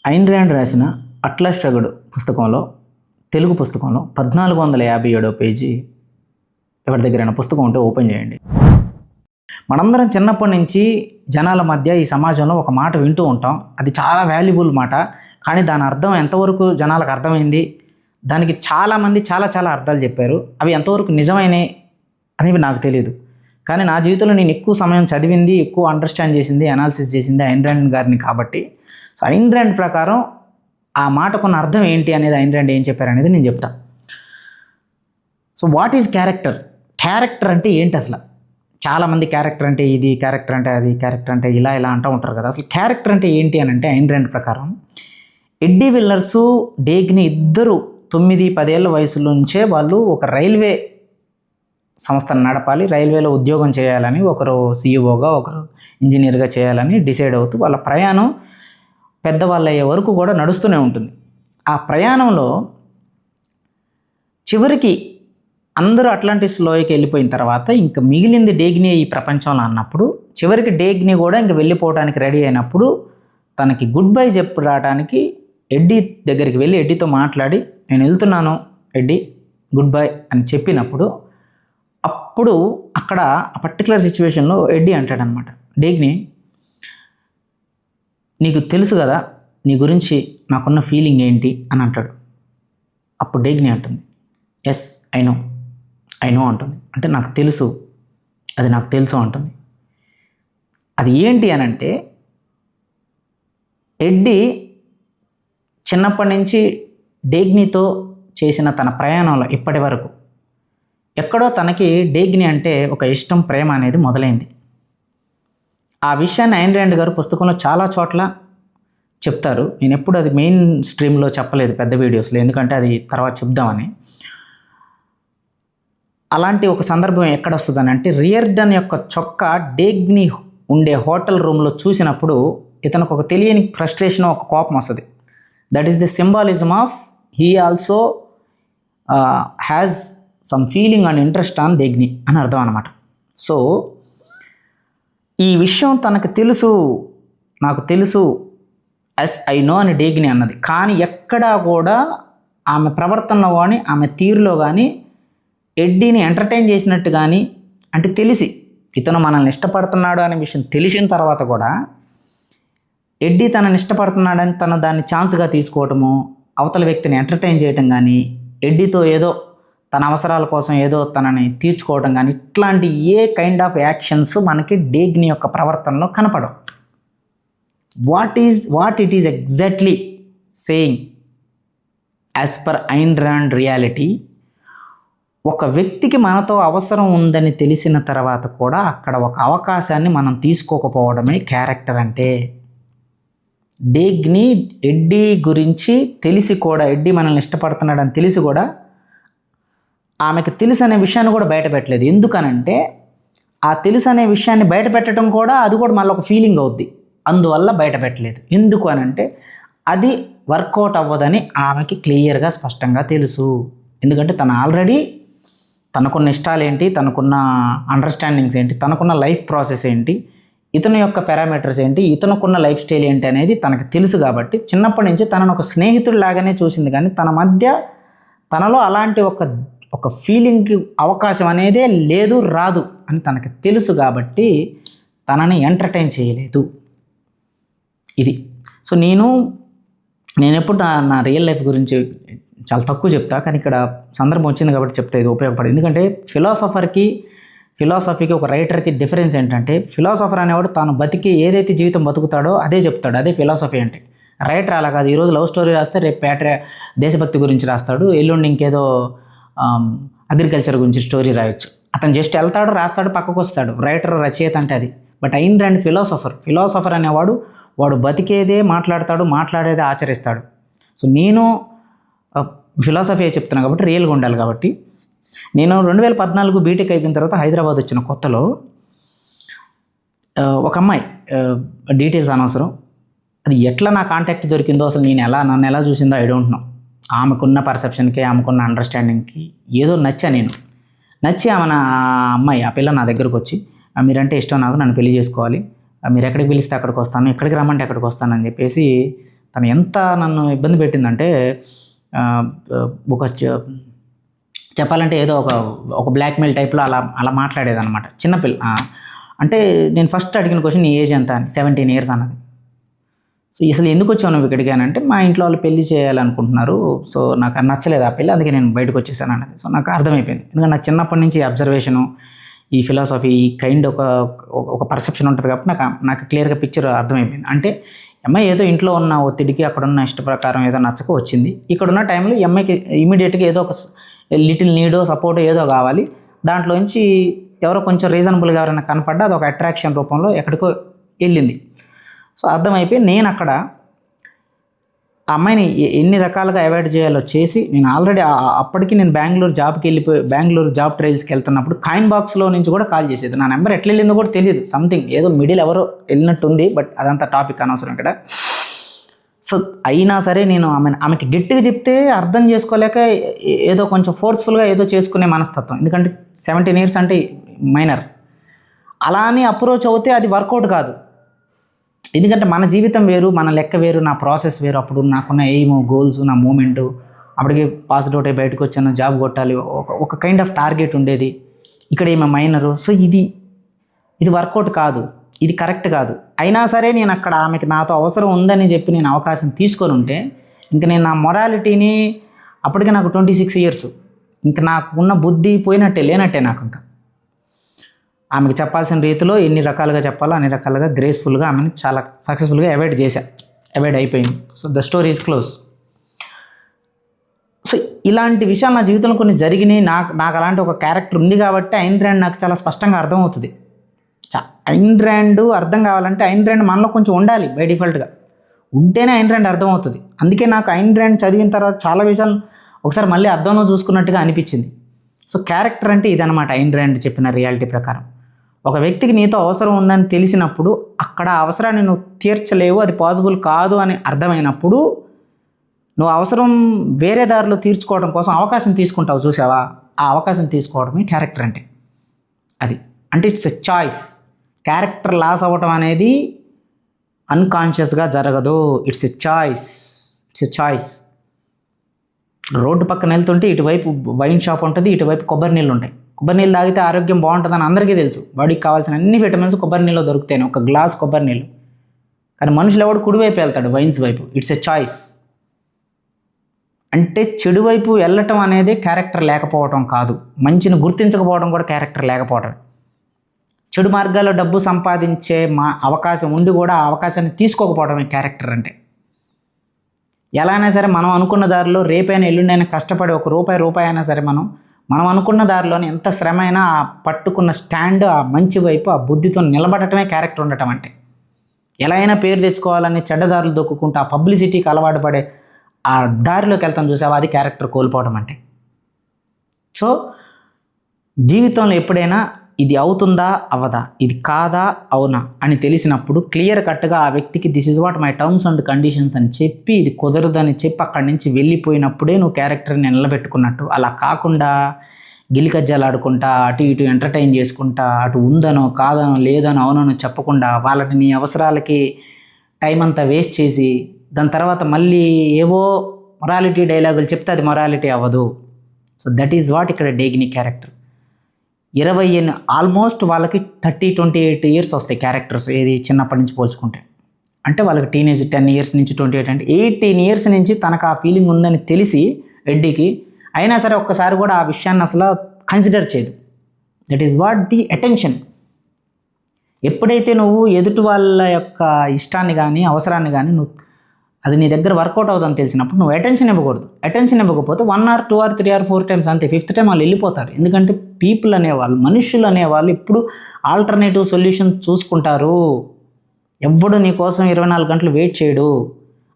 Ayn Rand రాసిన atlas షుగర్డ్ పుస్తకంలో, తెలుగు పుస్తకంలో 1457వ పేజీ ఎవరి దగ్గరైనా పుస్తకం ఉంటే ఓపెన్ చేయండి. మనందరం చిన్నప్పటి నుంచి జనాల మధ్య ఈ సమాజంలో ఒక మాట వింటూ ఉంటాం. అది చాలా వాల్యుబుల్ మాట. కానీ దాని అర్థం ఎంతవరకు జనాలకు అర్థమైంది, దానికి చాలామంది చాలా చాలా అర్థాలు చెప్పారు. అవి ఎంతవరకు నిజమైనవి అనేవి నాకు తెలియదు. కానీ నా జీవితంలో నేను ఎక్కువ సమయం చదివింది, ఎక్కువ అండర్స్టాండ్ చేసింది, అనాలిసిస్ చేసింది ఐన్ ర్యాండ్ గారిని కాబట్టి, సో ఐన్ ర్యాండ్ ప్రకారం ఆ మాటకున్న అర్థం ఏంటి అనేది, ఐన్ ర్యాండ్ ఏం చెప్పారనేది నేను చెప్తా. So what is character? Character అంటే ఏంటి అసలు? చాలామంది క్యారెక్టర్ అంటే ఇది, క్యారెక్టర్ అంటే అది, క్యారెక్టర్ అంటే ఇలా అంటూ ఉంటారు కదా. అసలు క్యారెక్టర్ అంటే ఏంటి అని అంటే ఐన్ ర్యాండ్ ప్రకారం ఎడ్డీ విల్లర్సు, డేగ్ని ఇద్దరు 9-10 ఏళ్ళ వయసు నుంచే వాళ్ళు ఒక రైల్వే సంస్థను నడపాలి, రైల్వేలో ఉద్యోగం చేయాలని, ఒకరు సీఈఓగా ఒకరు ఇంజనీర్గా చేయాలని డిసైడ్ అవుతూ వాళ్ళ ప్రయాణం పెద్దవాళ్ళు అయ్యే వరకు కూడా నడుస్తూనే ఉంటుంది. ఆ ప్రయాణంలో చివరికి అందరూ అట్లాంటిస్ లోయకి వెళ్ళిపోయిన తర్వాత ఇంకా మిగిలింది డేగ్ని ఈ ప్రపంచంలో అన్నప్పుడు, చివరికి డేగ్ని కూడా ఇంక వెళ్ళిపోవడానికి రెడీ అయినప్పుడు తనకి గుడ్ బై చెప్పడానికి ఎడ్డీ దగ్గరికి వెళ్ళి ఎడ్డీతో మాట్లాడి, నేను వెళ్తున్నాను ఎడ్డీ, గుడ్ బై అని చెప్పినప్పుడు, అప్పుడు అక్కడ ఆ పర్టికులర్ సిచ్యువేషన్లో ఎడ్డీ అంటాడనమాట డేగ్ని, నీకు తెలుసు కదా నీ గురించి నాకున్న ఫీలింగ్ ఏంటి అని అంటాడు. అప్పుడు డేగ్ని అంటుంది, ఎస్ ఐ నో అంటుంది. అంటే నాకు తెలుసు, అది నాకు తెలుసు అంటుంది. అది ఏంటి అని అంటే, ఎడ్డీ చిన్నప్పటి నుంచి డేగ్నితో చేసిన తన ప్రయాణంలో ఇప్పటి వరకు ఎక్కడో తనకి డేగ్ని అంటే ఒక ఇష్టం, ప్రేమ అనేది మొదలైంది. ఆ విషయాన్ని ఐన్ ర్యాండ్ గారు పుస్తకంలో చాలా చోట్ల చెప్తారు. నేను ఎప్పుడు అది మెయిన్ స్ట్రీమ్లో చెప్పలేదు, పెద్ద వీడియోస్లో, ఎందుకంటే అది తర్వాత చెప్దామని. అలాంటి ఒక సందర్భం ఎక్కడ వస్తుందని అంటే, రియార్డన్ యొక్క చొక్కా డేగ్ని ఉండే హోటల్ రూమ్లో చూసినప్పుడు ఇతనికి ఒక తెలియని ఫ్రస్ట్రేషన్, ఒక కోపం వస్తుంది. That is the symbolism of he also has some feeling and interest on డేగ్ని అని అర్థం అనమాట. సో ఈ విషయం తనకు తెలుసు, నాకు తెలుసు, ఎస్ ఐ నో అని డేగ్ని అన్నది. కానీ ఎక్కడా కూడా ఆమె ప్రవర్తనలో కానీ ఆమె తీరులో కానీ ఎడ్డీని ఎంటర్టైన్ చేసినట్టు కానీ, అంటే తెలిసి ఇతను మనల్ని ఇష్టపడుతున్నాడు అనే విషయం తెలిసిన తర్వాత కూడా ఎడ్డీ తనని ఇష్టపడుతున్నాడని తన దాన్ని ఛాన్స్గా తీసుకోవటము, అవతల వ్యక్తిని ఎంటర్టైన్ చేయటం కానీ, ఎడ్డీతో ఏదో తన అవసరాల కోసం ఏదో తనని తీర్చుకోవడం కానీ, ఇట్లాంటి ఏ కైండ్ ఆఫ్ యాక్షన్స్ మనకి డేగ్ని యొక్క ప్రవర్తనలో కనపడవు. What it is exactly saying as per Ayn Rand reality, ఒక వ్యక్తికి మనతో అవసరం ఉందని తెలిసిన తర్వాత కూడా అక్కడ ఒక అవకాశాన్ని మనం తీసుకోకపోవడమే క్యారెక్టర్ అంటే. డేగ్ని ఎడ్డీ గురించి తెలిసి కూడా, ఎడ్డీ మనల్ని ఇష్టపడుతున్నాడని తెలిసి కూడా ఆమెకు తెలుసు అనే విషయాన్ని కూడా బయట పెట్టలేదు. ఎందుకనంటే ఆ తెలుసు అనే విషయాన్ని బయట పెట్టడం కూడా, అది కూడా మళ్ళీ ఒక ఫీలింగ్ అవుద్ది, అందువల్ల బయట పెట్టలేదు. ఎందుకు అనంటే అది వర్కౌట్ అవ్వదని ఆమెకి క్లియర్గా స్పష్టంగా తెలుసు. ఎందుకంటే తను ఆల్రెడీ తనకున్న ఇష్టాలు ఏంటి, తనకున్న అండర్స్టాండింగ్స్ ఏంటి, తనకున్న లైఫ్ ప్రాసెస్ ఏంటి, ఇతని యొక్క పారామీటర్స్ ఏంటి, ఇతనుకున్న లైఫ్ స్టైల్ ఏంటి అనేది తనకు తెలుసు. కాబట్టి చిన్నప్పటి నుంచి తనను ఒక స్నేహితుడు లాగానే చూసింది. కానీ తన మధ్య తనలో అలాంటి ఒక ఫీలింగ్కి అవకాశం అనేదే లేదు, రాదు అని తనకు తెలుసు. కాబట్టి తనని ఎంటర్టైన్ చేయలేదు. ఇది. సో నేను ఎప్పుడు నా రియల్ లైఫ్ గురించి చాలా తక్కువ చెప్తా, కానీ ఇక్కడ సందర్భం వచ్చింది కాబట్టి చెప్తా, ఇది ఉపయోగపడదు. ఎందుకంటే ఫిలాసఫీకి ఒక రైటర్కి డిఫరెన్స్ ఏంటంటే, ఫిలాసఫర్ అనేవాడు తాను బతికి ఏదైతే జీవితం బతుకుతాడో అదే చెప్తాడు, అదే ఫిలాసఫీ అంటే. రైటర్ అలా కాదు, ఈరోజు లవ్ స్టోరీ రాస్తే రేపు దేశభక్తి గురించి రాస్తాడు, ఎల్లుండి ఇంకేదో అగ్రికల్చర్ గురించి స్టోరీ రాయొచ్చు. అతను జస్ట్ వెళ్తాడు, రాస్తాడు, పక్కకు వస్తాడు. రైటర్, రచయిత అంటే అది. బట్ ఐన్ ర్యాండ్ ఫిలాసఫర్ అనేవాడు వాడు బతికేదే మాట్లాడతాడు, మాట్లాడేదే ఆచరిస్తాడు. సో నేను ఫిలాసఫీ చెప్తున్నాను కాబట్టి రియల్గా ఉండాలి. కాబట్టి నేను 2014 బీటెక్ అయిపోయిన తర్వాత హైదరాబాద్ వచ్చిన కొత్తలో ఒక అమ్మాయి, డీటెయిల్స్ అనవసరం, అది ఎట్లా నా కాంటాక్ట్ దొరికిందో, అసలు నన్ను ఎలా చూసిందో ఐ డోంట్ నో. ఆమెకున్న పర్సెప్షన్కి, ఆమెకున్న అండర్స్టాండింగ్కి ఏదో నచ్చి ఆమె ఆ పిల్ల నా దగ్గరకు వచ్చి, మీరంటే ఇష్టం నాకు, నన్ను పెళ్లి చేసుకోవాలి, మీరు ఎక్కడికి పిలిస్తే అక్కడికి వస్తాను, ఎక్కడికి రమ్మంటే అక్కడికి వస్తానని చెప్పేసి తను ఎంత నన్ను ఇబ్బంది పెట్టిందంటే ఒక చెప్పాలంటే ఏదో ఒక బ్లాక్మెయిల్ టైప్లో అలా మాట్లాడేదన్నమాట. చిన్నపిల్ల అంటే నేను ఫస్ట్ అడిగిన క్వశ్చన్ నీ ఏజ్ ఎంత అని, 17 years అన్నది. సో అసలు ఎందుకు వచ్చావు నువ్వు ఇక్కడికి అని అంటే, మా ఇంట్లో వాళ్ళు పెళ్లి చేయాలనుకుంటున్నారు, సో నాకు నచ్చలేదు ఆ పెళ్ళి, అందుకే నేను బయటకు వచ్చేసాను అన్నది. సో నాకు అర్థమైపోయింది, ఎందుకంటే నాకు చిన్నప్పటి నుంచి అబ్జర్వేషను, ఈ ఫిలాసఫీ, ఈ కైండ్ ఒక పర్సెప్షన్ ఉంటుంది కాబట్టి నాకు క్లియర్గా పిక్చర్ అర్థమైపోయింది. అంటే అమ్మాయి ఏదో ఇంట్లో ఉన్న ఒత్తిడికి, అక్కడున్న ఇష్ట ప్రకారం ఏదో నచ్చక వచ్చింది. ఇక్కడున్న టైంలో ఈ అమ్మాయికి ఇమీడియట్గా ఏదో ఒక లిటిల్ నీడో సపోర్టో ఏదో కావాలి. దాంట్లోంచి ఎవరో కొంచెం రీజనబుల్గా ఎవరైనా కనపడ్డా అది ఒక అట్రాక్షన్ రూపంలో ఎక్కడికో వెళ్ళింది. సో అర్థమైపోయి నేను అక్కడ ఆ అమ్మాయిని ఎన్ని రకాలుగా అవాయిడ్ చేయాలో చేసి, నేను ఆల్రెడీ అప్పటికి నేను బెంగళూరు జాబ్ ట్రయల్స్కి వెళ్తున్నప్పుడు కాయిన్ బాక్స్లో నుంచి కూడా కాల్ చేసేది. నా నెంబర్ ఎట్లా వెళ్ళిందో కూడా తెలియదు, సంథింగ్ ఏదో మిడిల్ ఎవరో వెళ్ళినట్టుంది, బట్ అదంతా టాపిక్ అనవసరం ఇక్కడ. సో అయినా సరే నేను ఆమెకి గట్టిగా చెప్తే అర్థం చేసుకోలేక ఏదో కొంచెం ఫోర్స్ఫుల్గా ఏదో చేసుకునే మనస్తత్వం, ఎందుకంటే 17 years అంటే మైనర్. అలా అని అప్రోచ్ అవుతే అది వర్కౌట్ కాదు, ఎందుకంటే మన జీవితం వేరు, మన లెక్క వేరు, నా ప్రాసెస్ వేరు. అప్పుడు నాకున్న ఎయిమ్, గోల్స్, నా మూమెంటు, అప్పటికి పాస్డ్ అవుట్ అయ్యి బయటకు వచ్చాను, జాబ్ కొట్టాలి, ఒక కైండ్ ఆఫ్ టార్గెట్ ఉండేది. ఇక్కడ ఏమో మైనరు. సో ఇది వర్కౌట్ కాదు, ఇది కరెక్ట్ కాదు. అయినా సరే నేను అక్కడ ఆమెకి నాతో అవసరం ఉందని చెప్పి నేను అవకాశం తీసుకొని ఉంటే, ఇంకా నేను నా మొరాలిటీని, అప్పటికే నాకు 26 years, ఇంకా నాకు ఉన్న బుద్ధి పోయినట్టే, లేనట్టే నాకు. ఇంకా ఆమెకు చెప్పాల్సిన రీతిలో ఎన్ని రకాలుగా చెప్పాలో అన్ని రకాలుగా గ్రేస్ఫుల్గా ఆమెను చాలా సక్సెస్ఫుల్గా అవాయిడ్ అయిపోయింది. So the story is close. So ఇలాంటి విషయాలు నా జీవితంలో కొన్ని జరిగినాయి. నాకు అలాంటి ఒక క్యారెక్టర్ ఉంది కాబట్టి ఐన్ ర్యాండ్ నాకు చాలా స్పష్టంగా అర్థమవుతుంది. ఐన్ ర్యాండ్ అర్థం కావాలంటే ఐన్ ర్యాండ్ మనలో కొంచెం ఉండాలి, బై డిఫాల్ట్గా ఉంటేనే ఐన్ ర్యాండ్ అర్థమవుతుంది. అందుకే నాకు ఐన్ ర్యాండ్ చదివిన తర్వాత చాలా విషయాలు ఒకసారి మళ్ళీ అర్థంలో చూసుకున్నట్టుగా అనిపించింది. సో క్యారెక్టర్ అంటే ఇదనమాట. ఐన్ ర్యాండ్ చెప్పిన రియాలిటీ ప్రకారం ఒక వ్యక్తికి నీతో అవసరం ఉందని తెలిసినప్పుడు, అక్కడ అవసరాన్ని నువ్వు తీర్చలేవు, అది పాసిబుల్ కాదు అని అర్థమైనప్పుడు, నువ్వు అవసరం వేరే దారిలో తీర్చుకోవడం కోసం అవకాశం తీసుకుంటావు, చూసావా? ఆ అవకాశం తీసుకోవడమే క్యారెక్టర్ అంటే. అది అంటే it's a choice. Character loss అవ్వటం అనేది అన్కాన్షియస్గా జరగదు, ఇట్స్ ఎ చాయిస్. రోడ్డు పక్కన వెళ్తుంటే ఇటువైపు వైన్ షాప్ ఉంటుంది, ఇటువైపు కొబ్బరి నీళ్ళు ఉంటాయి. కొబ్బరి నీళ్ళు తాగితే ఆరోగ్యం బాగుంటుందని అందరికీ తెలుసు, బాడీకి కావాల్సిన అన్ని విటమిన్స్ కొబ్బరి నీళ్ళు దొరుకుతాయి, ఒక గ్లాస్ కొబ్బరి నీళ్ళు. కానీ మనుషులు ఎవడు కుడివైపు వెళ్తాడు, వైన్స్ వైపు. It's a choice. అంటే చెడు వైపు వెళ్ళటం అనేది క్యారెక్టర్ లేకపోవటం కాదు, మంచిని గుర్తించకపోవడం కూడా క్యారెక్టర్ లేకపోవటం. చెడు మార్గాల్లో డబ్బు సంపాదించే అవకాశం ఉండి కూడా ఆ అవకాశాన్ని తీసుకోకపోవడమే క్యారెక్టర్ అంటే. ఎలా అయినా సరే మనం అనుకున్న దారిలో రేపైనా ఎల్లుండైనా కష్టపడి ఒక రూపాయి అయినా సరే మనం అనుకున్న దారిలోనే ఎంత శ్రమ అయినా ఆ పట్టుకున్న స్టాండ్, ఆ మంచి వైపు, ఆ బుద్ధితో నిలబడటమే క్యారెక్టర్ ఉండటం అంటే. ఎలా అయినా పేరు తెచ్చుకోవాలని చెడ్డదారులు దొక్కుకుంటూ ఆ పబ్లిసిటీకి అలవాటు పడే ఆ దారిలోకి వెళ్తాం, చూసావా? అది క్యారెక్టర్ కోల్పోవడం అంటే. సో జీవితంలో ఎప్పుడైనా ఇది అవుతుందా అవ్వదా, ఇది కాదా అవునా అని తెలిసినప్పుడు క్లియర్ కట్గా ఆ వ్యక్తికి this is what my terms and conditions అని చెప్పి, ఇది కుదరదని చెప్పి అక్కడి నుంచి వెళ్ళిపోయినప్పుడే నువ్వు క్యారెక్టర్ని నిలబెట్టుకున్నట్టు. అలా కాకుండా గిలికజ్జాలు ఆడుకుంటా, అటు ఇటు ఎంటర్టైన్ చేసుకుంటా, అటు ఉందనో కాదనో లేదనో అవునో చెప్పకుండా వాళ్ళని నీ అవసరాలకి టైం అంతా వేస్ట్ చేసి, దాని తర్వాత మళ్ళీ ఏవో మొరాలిటీ డైలాగులు చెప్తే అది మొరాలిటీ అవ్వదు. సో దట్ ఈజ్ వాట్ ఇక్కడ డేగిని క్యారెక్టర్. 20 ఆల్మోస్ట్ వాళ్ళకి 30-28 years వస్తాయి క్యారెక్టర్స్, ఏది చిన్నప్పటి నుంచి పోల్చుకుంటే. అంటే వాళ్ళకి టీనేజ్ 10 years నుంచి 28 అంటే 18 years నుంచి తనకు ఆ ఫీలింగ్ ఉందని తెలిసి ఎడ్డీకి, అయినా సరే ఒక్కసారి కూడా ఆ విషయాన్ని అసలు కన్సిడర్ చేయదు. That is what the attention. ఎప్పుడైతే నువ్వు ఎదుటి వాళ్ళ యొక్క ఇష్టాన్ని కానీ అవసరాన్ని కానీ అది నీ దగ్గర వర్కౌట్ అవుతుందని తెలిసినప్పుడు నువ్వు అటెన్షన్ ఇవ్వకూడదు. అటెన్షన్ ఇవ్వకపోతే 1 or 2 or 3 or 4 times అంతే, 5th time వాళ్ళు వెళ్ళిపోతారు. ఎందుకంటే పీపుల్ అనేవాళ్ళు, మనుషులు అనేవాళ్ళు ఇప్పుడు ఆల్టర్నేటివ్ సొల్యూషన్ చూసుకుంటారు. ఎవ్వడు నీ కోసం 24 గంటలు వెయిట్ చేయడు.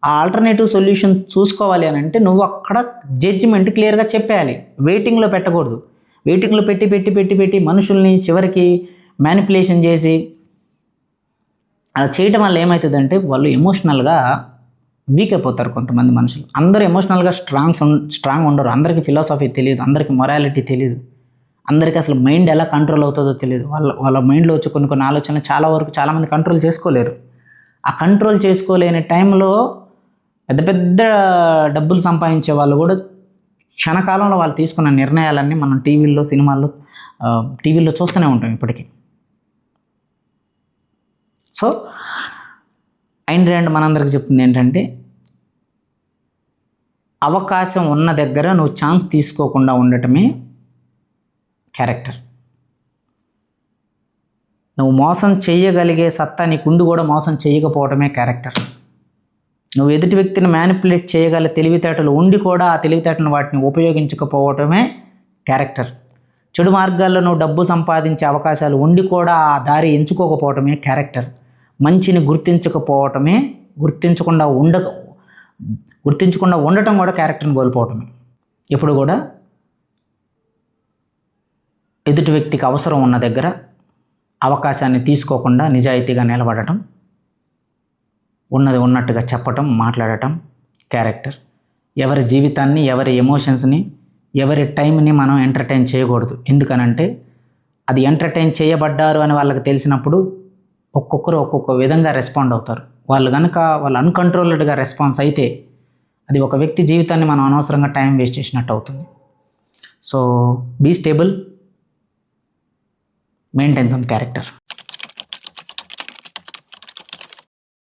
ఆ ఆల్టర్నేటివ్ సొల్యూషన్ చూసుకోవాలి అని అంటే నువ్వు అక్కడ జడ్జిమెంట్ క్లియర్గా చెప్పేయాలి. వెయిటింగ్లో పెట్టకూడదు. వెయిటింగ్లో పెట్టి మనుషుల్ని చివరికి మ్యానిపులేషన్ చేసి అలా చేయడం వల్ల ఏమవుతుందంటే వాళ్ళు ఎమోషనల్గా వీక్ అయిపోతారు. కొంతమంది మనుషులు అందరూ ఎమోషనల్గా స్ట్రాంగ్ ఉండరు. అందరికీ ఫిలాసఫీ తెలియదు, అందరికీ మొరాలిటీ తెలియదు, అందరికీ అసలు మైండ్ ఎలా కంట్రోల్ అవుతుందో తెలియదు. వాళ్ళ మైండ్లో వచ్చి కొన్ని ఆలోచనలు చాలామంది కంట్రోల్ చేసుకోలేరు. ఆ కంట్రోల్ చేసుకోలేని టైంలో పెద్ద పెద్ద డబ్బులు సంపాదించే వాళ్ళు కూడా క్షణకాలంలో వాళ్ళు తీసుకున్న నిర్ణయాలన్నీ మనం టీవీల్లో సినిమాల్లో టీవీల్లో చూస్తూనే ఉంటాం ఇప్పటికీ. సో ఐన్ ర్యాండ్ మనందరికి చెప్తుంది ఏంటంటే, అవకాశం ఉన్న దగ్గర నువ్వు ఛాన్స్ తీసుకోకుండా ఉండటమే క్యారెక్టర్. నువ్వు మోసం చేయగలిగే సత్తా నీకుండి కూడా మోసం చేయకపోవటమే క్యారెక్టర్. నువ్వు ఎదుటి వ్యక్తిని మ్యానిపులేట్ చేయగల తెలివితేటలు ఉండి కూడా ఆ తెలివితేటలను వాటిని ఉపయోగించకపోవటమే క్యారెక్టర్. చెడు మార్గాల్లో నువ్వు డబ్బు సంపాదించే అవకాశాలు ఉండి కూడా ఆ దారి ఎంచుకోకపోవటమే క్యారెక్టర్. మంచిని గుర్తించకుండా ఉండటం కూడా క్యారెక్టర్ని కోల్పోవటమే. ఎప్పుడు కూడా ఎదుటి వ్యక్తికి అవసరం ఉన్న దగ్గర అవకాశాన్ని తీసుకోకుండా నిజాయితీగా నిలబడటం, ఉన్నది ఉన్నట్టుగా చెప్పటం, మాట్లాడటం క్యారెక్టర్. ఎవరి జీవితాన్ని, ఎవరి ఎమోషన్స్ని, ఎవరి టైంని మనం ఎంటర్టైన్ చేయకూడదు. ఎందుకనంటే అది ఎంటర్టైన్ చేయబడ్డారు అని వాళ్ళకి తెలిసినప్పుడు ఒక్కొక్కరు ఒక్కొక్క విధంగా రెస్పాండ్ అవుతారు. వాళ్ళు అన్కంట్రోల్డ్గా రెస్పాన్స్ అయితే అది ఒక వ్యక్తి జీవితాన్ని మనం అనవసరంగా టైం వేస్ట్ చేసినట్టు అవుతుంది. So be stable, maintain some character.